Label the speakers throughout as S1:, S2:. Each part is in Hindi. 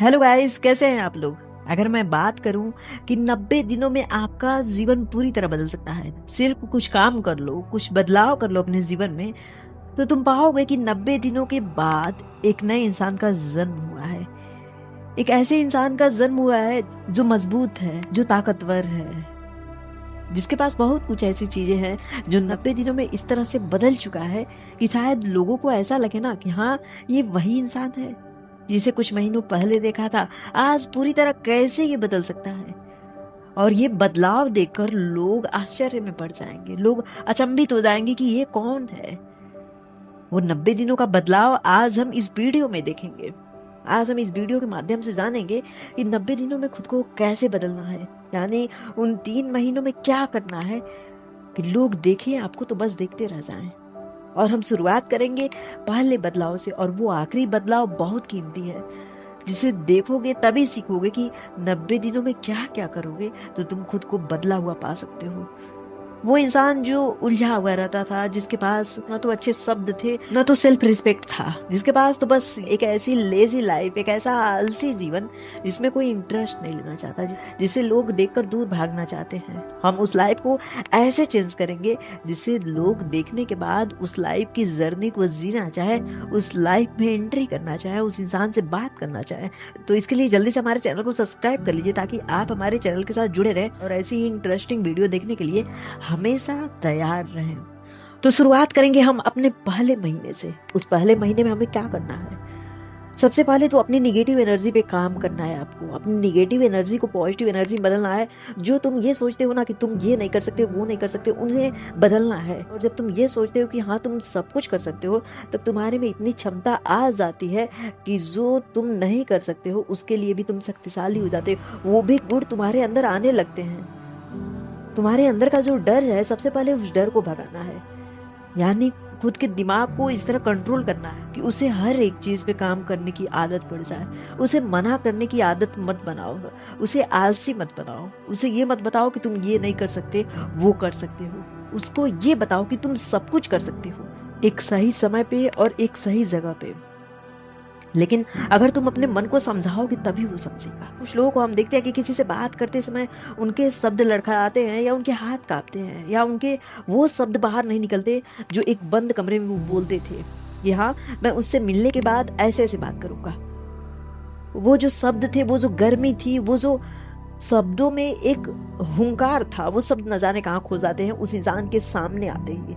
S1: हेलो गाइस, कैसे हैं आप लोग। अगर मैं बात करूं कि 90 दिनों में आपका जीवन पूरी तरह बदल सकता है, सिर्फ कुछ काम कर लो, कुछ बदलाव कर लो अपने जीवन में, तो तुम पाओगे कि 90 दिनों के बाद एक नए इंसान का जन्म हुआ है। एक ऐसे इंसान का जन्म हुआ है जो मजबूत है, जो ताकतवर है, जिसके पास बहुत कुछ ऐसी चीजें हैं जो 90 दिनों में इस तरह से बदल चुका है कि शायद लोगों को ऐसा लगे ना कि हाँ, ये वही इंसान है जिसे कुछ महीनों पहले देखा था। आज पूरी तरह कैसे ये बदल सकता है। और ये बदलाव देखकर लोग आश्चर्य में पड़ जाएंगे, लोग अचंभित हो जाएंगे कि ये कौन है। वो 90 दिनों का बदलाव आज हम इस वीडियो में देखेंगे। आज हम इस वीडियो के माध्यम से जानेंगे कि 90 दिनों में खुद को कैसे बदलना है, यानी उन 3 महीनों में क्या करना है कि लोग देखें आपको तो बस देखते रह जाएं। और हम शुरुआत करेंगे पहले बदलाव से, और वो आखिरी बदलाव बहुत कीमती है, जिसे देखोगे तभी सीखोगे कि 90 दिनों में क्या क्या करोगे तो तुम खुद को बदला हुआ पा सकते हो। वो इंसान जो उलझा हुआ रहता था, जिसके पास न तो अच्छे शब्द थे, न तो सेल्फ रिस्पेक्ट था, जिसके पास तो बस एक ऐसी लेजी लाइफ, एक ऐसा आलसी जीवन जिसमें कोई इंटरेस्ट नहीं लेना चाहता, जिसे लोग देखकर दूर भागना चाहते हैं। हम उस लाइफ को ऐसे चेंज करेंगे जिससे लोग देखने के बाद उस लाइफ की जर्नी को जीना चाहे, उस लाइफ में एंट्री करना चाहे, उस इंसान से बात करना चाहे। तो इसके लिए जल्दी से हमारे चैनल को सब्सक्राइब कर लीजिए ताकि आप हमारे चैनल के साथ जुड़े रहे और ऐसी ही इंटरेस्टिंग वीडियो देखने के लिए हमेशा तैयार रहें। तो शुरुआत करेंगे हम अपने पहले महीने से। उस पहले महीने में हमें क्या करना है? सबसे पहले तो अपनी निगेटिव एनर्जी पे काम करना है। आपको अपनी निगेटिव एनर्जी को पॉजिटिव एनर्जी में बदलना है। जो तुम ये सोचते हो ना कि तुम ये नहीं कर सकते, वो नहीं कर सकते, उन्हें बदलना है। और जब तुम ये सोचते हो कि हाँ तुम सब कुछ कर सकते हो, तब तुम्हारे में इतनी क्षमता आ जाती है कि जो तुम नहीं कर सकते हो उसके लिए भी तुम शक्तिशाली हो जाते हो। वो भी गुण तुम्हारे अंदर आने लगते हैं। तुम्हारे अंदर का जो डर है, सबसे पहले उस डर को भगाना है, यानी खुद के दिमाग को इस तरह कंट्रोल करना है कि उसे हर एक चीज पे काम करने की आदत पड़ जाए। उसे मना करने की आदत मत बनाओ, उसे आलसी मत बनाओ, उसे ये मत बताओ कि तुम ये नहीं कर सकते, वो कर सकते हो। उसको ये बताओ कि तुम सब कुछ कर सकते हो, एक सही समय पे और एक सही जगह पे। लेकिन अगर तुम अपने मन को समझाओगे तभी वो समझेगा। कुछ लोगों को हम देखते हैं कि किसी से बात करते समय उनके शब्द लड़खड़ाते हैं, या उनके हाथ कांपते हैं, या उनके वो शब्द बाहर नहीं निकलते जो एक बंद कमरे में वो बोलते थे कि हाँ मैं उससे मिलने के बाद ऐसे ऐसे बात करूंगा। वो जो शब्द थे, वो जो गर्मी थी, वो जो शब्दों में एक हुंकार था, वो शब्द न जाने कहाँ खो जाते हैं उस इंसान के सामने आते ही।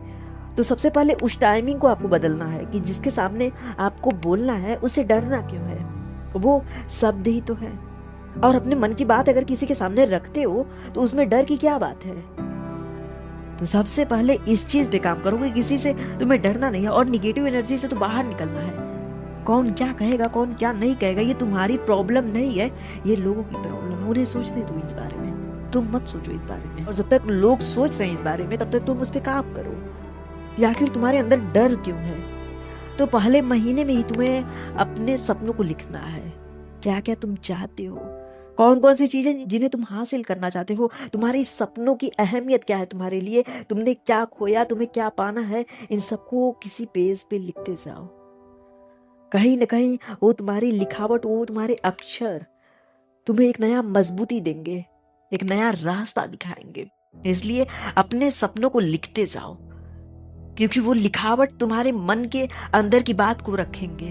S1: तो सबसे पहले उस टाइमिंग को आपको बदलना है कि जिसके सामने आपको बोलना है उसे डरना क्यों है, वो शब्द ही तो है। और अपने मन की बात अगर किसी के सामने रखते हो तो उसमें डर की क्या बात है। तो सबसे पहले इस चीज पे काम करो कि किसी से तुम्हें डरना नहीं है, और निगेटिव एनर्जी से तो बाहर निकलना है। कौन क्या कहेगा, कौन क्या नहीं कहेगा, ये तुम्हारी प्रॉब्लम नहीं है, ये लोगों की प्रॉब्लम है। उन्हें सोचने दो इस बारे में, तुम मत सोचो इस बारे में। और जब तक लोग सोच रहे हैं इस बारे में, तब तक तुम उस पर काम करो। आखिर तुम्हारे अंदर डर क्यों है? तो पहले महीने में ही तुम्हें अपने सपनों को लिखना है। क्या क्या तुम चाहते हो, कौन कौन सी चीजें जिन्हें तुम हासिल करना चाहते हो, तुम्हारी सपनों की अहमियत क्या है तुम्हारे लिए, तुमने क्या खोया, तुम्हें क्या पाना है, इन सबको किसी पेज पे लिखते जाओ। कहीं न कहीं वो तुम्हारी लिखावट, वो तुम्हारे अक्षर तुम्हें एक नया मजबूती देंगे, एक नया रास्ता दिखाएंगे। इसलिए अपने सपनों को लिखते जाओ, क्योंकि वो लिखावट तुम्हारे मन के अंदर की बात को रखेंगे।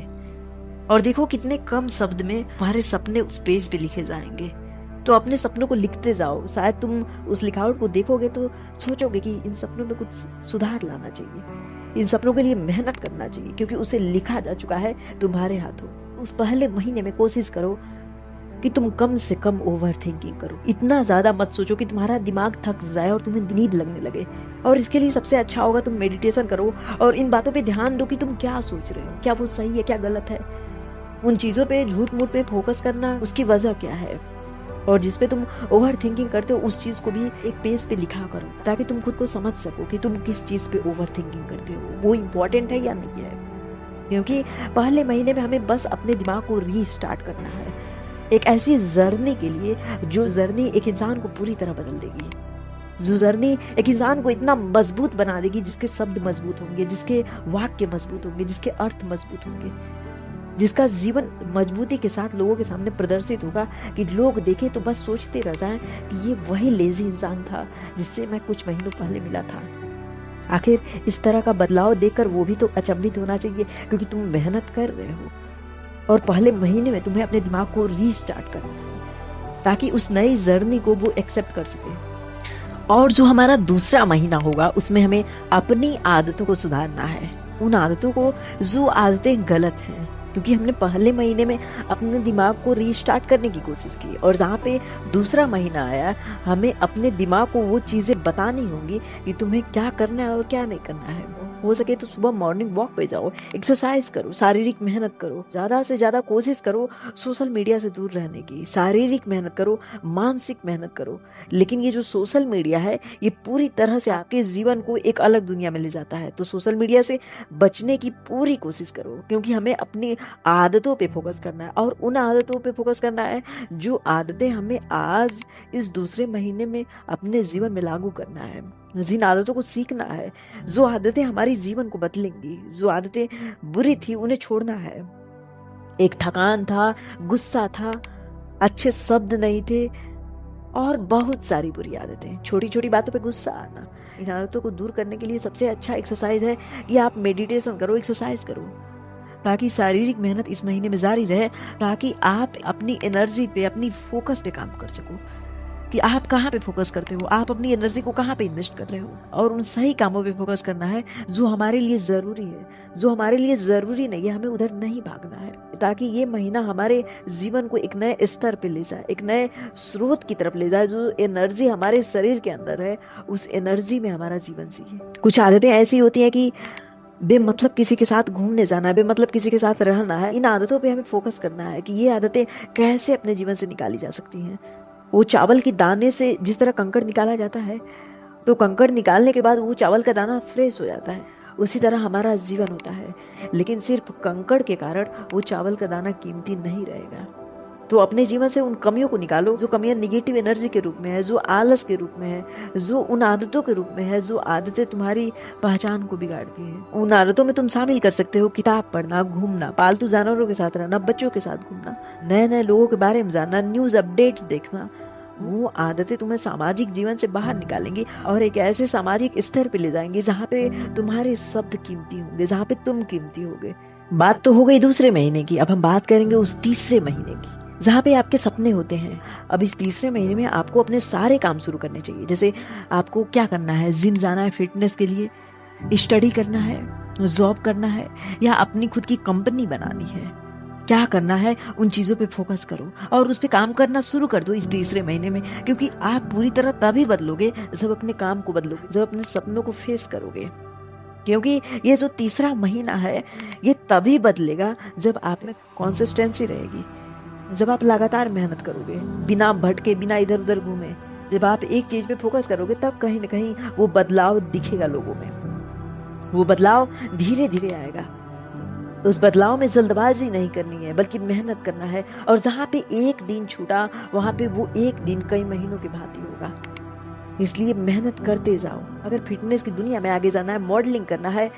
S1: और देखो कितने कम शब्द में तुम्हारे सपने उस पेज पे लिखे जाएंगे। तो अपने सपनों को लिखते जाओ। शायद तुम उस लिखावट को देखोगे तो सोचोगे कि इन सपनों में कुछ सुधार लाना चाहिए, इन सपनों के लिए मेहनत करना चाहिए, क्योंकि उसे लिखा जा चुका है तुम्हारे हाथों। उस पहले महीने में कोशिश करो कि तुम कम से कम ओवर थिंकिंग करो। इतना ज्यादा मत सोचो कि तुम्हारा दिमाग थक जाए और तुम्हें नींद लगने लगे। और इसके लिए सबसे अच्छा होगा तुम मेडिटेशन करो और इन बातों पे ध्यान दो कि तुम क्या सोच रहे हो, क्या वो सही है, क्या गलत है। उन चीजों पे, झूठ मूठ पे फोकस करना, उसकी वजह क्या है, और जिसपे तुम ओवर थिंकिंग करते हो उस चीज को भी एक पेज पे लिखा करो, ताकि तुम खुद को समझ सको कि तुम किस चीज पे ओवर थिंकिंग करते हो, वो इम्पोर्टेंट है या नहीं है। क्योंकि पहले महीने में हमें बस अपने दिमाग को रीस्टार्ट करना है, एक ऐसी जर्नी के लिए जो जर्नी एक इंसान को पूरी तरह बदल देगी, जो जर्नी एक इंसान को इतना मजबूत बना देगी, जिसके शब्द मजबूत होंगे, जिसके वाक्य मजबूत होंगे, जिसके अर्थ मजबूत होंगे। जिसका जीवन मजबूती के साथ लोगों के सामने प्रदर्शित होगा कि लोग देखें तो बस सोचते रह जाएं कि ये वही लेजी इंसान था जिससे मैं कुछ महीनों पहले मिला था। आखिर इस तरह का बदलाव देखकर वो भी तो अचंभित होना चाहिए, क्योंकि तुम मेहनत कर रहे हो और पहले महीने में तुम्हें अपने दिमाग को रीस्टार्ट करना है ताकि उस नई जर्नी को वो एक्सेप्ट कर सके। और जो हमारा दूसरा महीना होगा उसमें हमें अपनी आदतों को सुधारना है, उन आदतों को जो आदतें गलत हैं, क्योंकि हमने पहले महीने में अपने दिमाग को रीस्टार्ट करने की कोशिश की और जहाँ पे दूसरा महीना आया हमें अपने दिमाग को वो चीज़ें बतानी होंगी कि तुम्हें क्या करना है और क्या नहीं करना है। हो सके तो सुबह मॉर्निंग वॉक पे जाओ, एक्सरसाइज करो, शारीरिक मेहनत करो, ज़्यादा से ज़्यादा कोशिश करो सोशल मीडिया से दूर रहने की, शारीरिक मेहनत करो, मानसिक मेहनत करो। लेकिन ये जो सोशल मीडिया है ये पूरी तरह से आपके जीवन को एक अलग दुनिया में ले जाता है, तो सोशल मीडिया से बचने की पूरी कोशिश करो, क्योंकि हमें अपनी आदतों पे फोकस करना है और उन आदतों पे फोकस करना है जो आदतें हमें आज इस दूसरे महीने में अपने जीवन में लागू करना है, जिन आदतों को सीखना है, जो आदतें हमारी जीवन को बदलेंगी, जो आदतें बुरी थी उन्हें छोड़ना है। एक थकान था, गुस्सा था, अच्छे शब्द नहीं थे और बहुत सारी बुरी आदतें, छोटी छोटी बातों पे गुस्सा आना। इन आदतों को दूर करने के लिए सबसे अच्छा एक्सरसाइज है कि आप मेडिटेशन करो, एक्सरसाइज करो, ताकि शारीरिक मेहनत इस महीने में जारी रहे, ताकि आप अपनी एनर्जी पे, अपनी फोकस पे काम कर सको कि आप कहाँ पे फोकस करते हो, आप अपनी एनर्जी को कहाँ पे इन्वेस्ट कर रहे हो, और उन सही कामों पे फोकस करना है जो हमारे लिए जरूरी है। जो हमारे लिए जरूरी नहीं है हमें उधर नहीं भागना है, ताकि ये महीना हमारे जीवन को एक नए स्तर पे ले जाए, एक नए स्रोत की तरफ ले जाए। जो एनर्जी हमारे शरीर के अंदर है उस एनर्जी में हमारा जीवन जिए। कुछ आदतें ऐसी होती है कि बेमतलब किसी के साथ घूमने जाना है, बेमतलब किसी के साथ रहना है, इन आदतों पे हमें फोकस करना है कि ये आदतें कैसे अपने जीवन से निकाली जा सकती हैं। वो चावल के दाने से जिस तरह कंकड़ निकाला जाता है तो कंकड़ निकालने के बाद वो चावल का दाना फ्रेश हो जाता है, उसी तरह हमारा जीवन होता है। लेकिन सिर्फ कंकड़ के कारण वो चावल का दाना कीमती नहीं रहेगा। तो अपने जीवन से उन कमियों को निकालो, जो कमियां निगेटिव एनर्जी के रूप में है, जो आलस के रूप में है, जो उन आदतों के रूप में है, जो आदतें तुम्हारी पहचान को बिगाड़ती हैं। उन आदतों में तुम शामिल कर सकते हो किताब पढ़ना, घूमना, पालतू जानवरों के साथ रहना, बच्चों के साथ घूमना, नए नए लोगों के बारे में जानना, न्यूज अपडेट्स देखना। वो आदतें तुम्हें सामाजिक जीवन से बाहर निकालेंगी और एक ऐसे सामाजिक स्तर पे ले जाएंगे जहाँ पे तुम्हारे शब्द कीमती होंगे, जहाँ पे तुम कीमती होगे। बात तो हो गई दूसरे महीने की, अब हम बात करेंगे उस तीसरे महीने की जहाँ पे आपके सपने होते हैं। अब इस तीसरे महीने में आपको अपने सारे काम शुरू करने चाहिए। जैसे आपको क्या करना है, जिम जाना है फिटनेस के लिए, स्टडी करना है, जॉब करना है, या अपनी खुद की कंपनी बनानी है, क्या करना है उन चीजों पे फोकस करो और उस पे काम करना शुरू कर दो इस तीसरे महीने में। क्योंकि आप पूरी तरह तभी बदलोगे जब अपने काम को बदलोगे, जब अपने सपनों को फेस करोगे। क्योंकि ये जो तीसरा महीना है ये तभी बदलेगा जब आप में कंसिस्टेंसी रहेगी, जब आप लगातार मेहनत करोगे बिना भटके, बिना इधर उधर घूमे। जब आप एक चीज पे फोकस करोगे तब कहीं ना कहीं वो बदलाव दिखेगा लोगों में, वो बदलाव धीरे धीरे आएगा। उस बदलाव में जल्दबाजी नहीं करनी है बल्कि मेहनत करना है, और जहाँ पे एक दिन छूटा वहां पे वो एक दिन कई महीनों की भांति होगा। इसलिए मेहनत करते जाओ। अगर फिटनेस की दुनिया में आगे जाना है, मॉडलिंग करना है,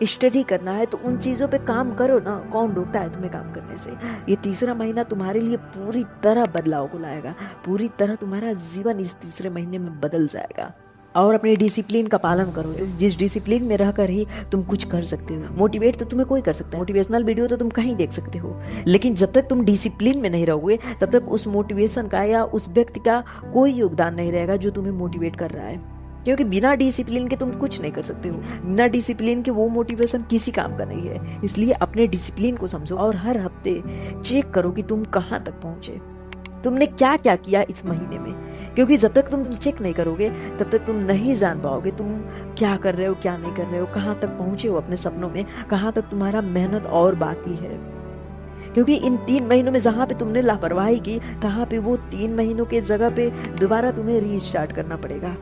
S1: स्टडी करना है, तो उन चीजों पे काम करो ना। कौन रोकता है तुम्हें काम करने से? ये तीसरा महीना तुम्हारे लिए पूरी तरह बदलाव को लाएगा, पूरी तरह तुम्हारा जीवन इस तीसरे महीने में बदल जाएगा। और अपने डिसिप्लिन का पालन करो, जिस डिसिप्लिन में रहकर ही तुम कुछ कर सकते हो। मोटिवेट तो तुम्हें कोई कर सकता है, मोटिवेशनल वीडियो तो तुम कहीं देख सकते हो, लेकिन जब तक तुम डिसिप्लिन में नहीं रहोगे तब तक उस मोटिवेशन का या उस व्यक्ति का कोई योगदान नहीं रहेगा जो तुम्हें मोटिवेट कर रहा है। क्योंकि बिना डिसिप्लिन के तुम कुछ नहीं कर सकते हो, बिना डिसिप्लिन के वो मोटिवेशन किसी काम का नहीं है। इसलिए अपने डिसिप्लिन को समझो और हर हफ्ते चेक करो कि तुम कहाँ तक पहुंचे, तुमने क्या क्या किया इस महीने में। क्योंकि जब तक तुम चेक नहीं करोगे तब तक तुम नहीं जान पाओगे तुम क्या कर रहे हो, क्या नहीं कर रहे हो, कहाँ तक पहुंचे हो अपने सपनों में, कहाँ तक तुम्हारा मेहनत और बाकी है। क्योंकि इन 3 महीनों में जहाँ पे तुमने लापरवाही की, तहाँ पे वो 3 महीनों के जगह पे दोबारा तुम्हें रीस्टार्ट करना पड़ेगा।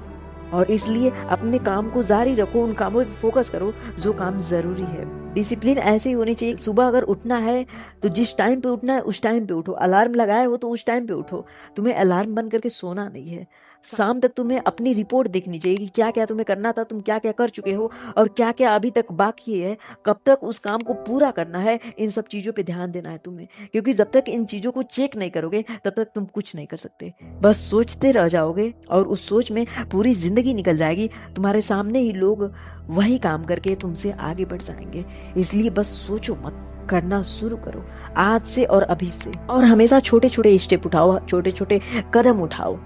S1: और इसलिए अपने काम को जारी रखो, उन कामों पे फोकस करो जो काम जरूरी है। डिसिप्लिन ऐसे ही होनी चाहिए। सुबह अगर उठना है तो जिस टाइम पे उठना है उस टाइम पे उठो। अलार्म लगाए हो तो उस टाइम पे उठो। तुम्हें अलार्म बंद करके सोना नहीं है, शाम तक तुम्हें अपनी रिपोर्ट देखनी चाहिए कि क्या क्या तुम्हें करना था, तुम क्या क्या कर चुके हो और क्या क्या अभी तक बाकी है, कब तक उस काम को पूरा करना है। इन सब चीज़ों पे ध्यान देना है तुम्हें, क्योंकि जब तक इन चीज़ों को चेक नहीं करोगे तब तक तुम कुछ नहीं कर सकते। बस सोचते रह जाओगे और उस सोच में पूरी जिंदगी निकल जाएगी। तुम्हारे सामने ही लोग वही काम करके तुमसे आगे बढ़ जाएंगे। इसलिए बस सोचो मत, करना शुरू करो आज से और अभी से। और हमेशा छोटे छोटे स्टेप उठाओ, छोटे छोटे कदम उठाओ।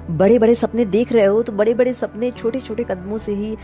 S1: बड़े बड़े सपने देख रहे हो तो बड़े बड़े सपने छोटे छोटे कदमों से ही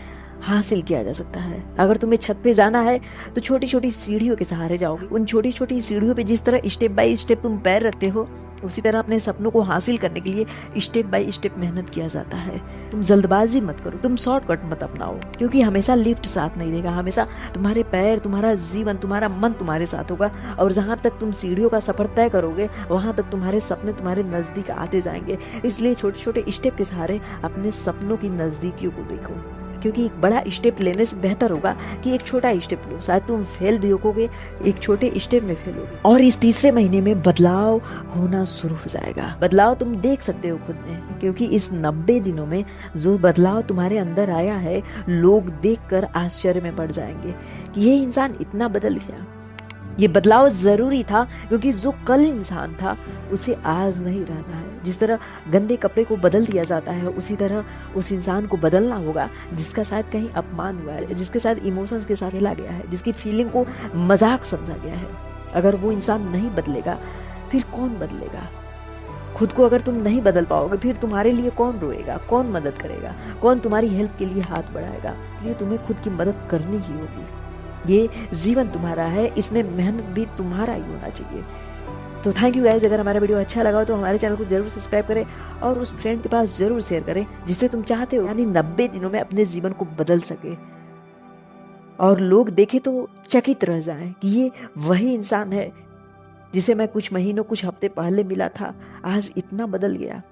S1: हासिल किया जा सकता है। अगर तुम्हें छत पे जाना है तो छोटी छोटी सीढ़ियों के सहारे जाओगे। उन छोटी छोटी सीढ़ियों पे जिस तरह स्टेप बाय स्टेप तुम पैर रखते हो, उसी तरह अपने सपनों को हासिल करने के लिए स्टेप बाय स्टेप मेहनत किया जाता है। तुम जल्दबाजी मत करो, तुम शॉर्टकट मत अपनाओ, क्योंकि हमेशा लिफ्ट साथ नहीं देगा। हमेशा तुम्हारे पैर, तुम्हारा जीवन, तुम्हारा मन तुम्हारे साथ होगा। और जहां तक तुम सीढ़ियों का सफर तय करोगे वहां तक तुम्हारे सपने तुम्हारे नजदीक आते जाएंगे। इसलिए छोटे छोटे स्टेप के सहारे अपने सपनों की नजदीकियों को देखो, क्योंकि एक बड़ा स्टेप लेने से बेहतर होगा कि एक छोटा स्टेप लो। शायद तुम फेल भी होगे, एक छोटे स्टेप में फेल होगे। और इस तीसरे महीने में बदलाव होना शुरू हो जाएगा। बदलाव तुम देख सकते हो खुद में, क्योंकि इस 90 दिनों में जो बदलाव तुम्हारे अंदर आया है, लोग देखकर आश्चर्य में पड़ जाएंगे कि ये इंसान इतना बदल गया। ये बदलाव जरूरी था, क्योंकि जो कल इंसान था उसे आज नहीं रहना है। जिस तरह गंदे कपड़े को बदल दिया जाता है, उसी तरह उस इंसान को बदलना होगा जिसका शायद कहीं अपमान हुआ है, जिसके साथ इमोशंस के साथ खेला गया है, जिसकी फीलिंग को मजाक समझा गया है। अगर वो इंसान नहीं बदलेगा फिर कौन बदलेगा? खुद को अगर तुम नहीं बदल पाओगे फिर तुम्हारे लिए कौन रोएगा, कौन मदद करेगा, कौन तुम्हारी हेल्प के लिए हाथ बढ़ाएगा? इसलिए तुम्हें खुद की मदद करनी ही होगी। ये जीवन तुम्हारा है, इसमें मेहनत भी तुम्हारा ही होना चाहिए। तो थैंक यू गाइस। अगर हमारा वीडियो अच्छा लगा हो तो हमारे चैनल को जरूर सब्सक्राइब करें और उस फ्रेंड के पास जरूर शेयर करें जिससे तुम चाहते हो यानी 90 दिनों में अपने जीवन को बदल सके और लोग देखे तो चकित रह जाएं कि ये वही इंसान है जिसे मैं कुछ महीनों कुछ हफ्ते पहले मिला था, आज इतना बदल गया।